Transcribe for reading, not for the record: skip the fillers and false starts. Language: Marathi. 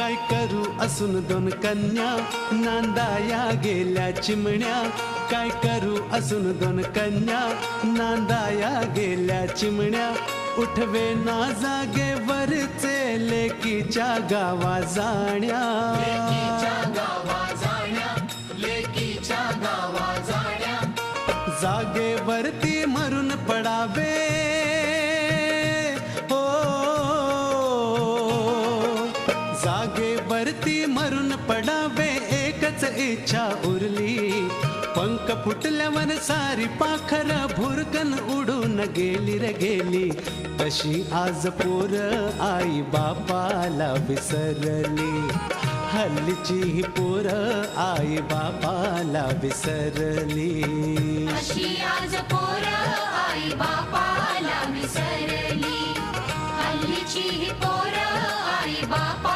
काय करू असून दोन कन्या, नांदाया गेल्या चिमण्या. काय करू असून दोन कन्या, नांदाया गेल्या चिमण्या. उठवे ना जागेवरचे लेकीच्या गावा जाण्या. जागेवरती मरून पडावे हो, जागेवरती मरून पडावे एकच इच्छा उरली. पंख फुटल्यावर सारी पाखर भुरकन उडून गेली रे गेली. तशी आज पोर आई बापाला विसरली. हल्लीची ही पोर आई बापाला विसरली. अशी आज पोर आई बापाला विसरली. हल्लीची ही पोर आई बापा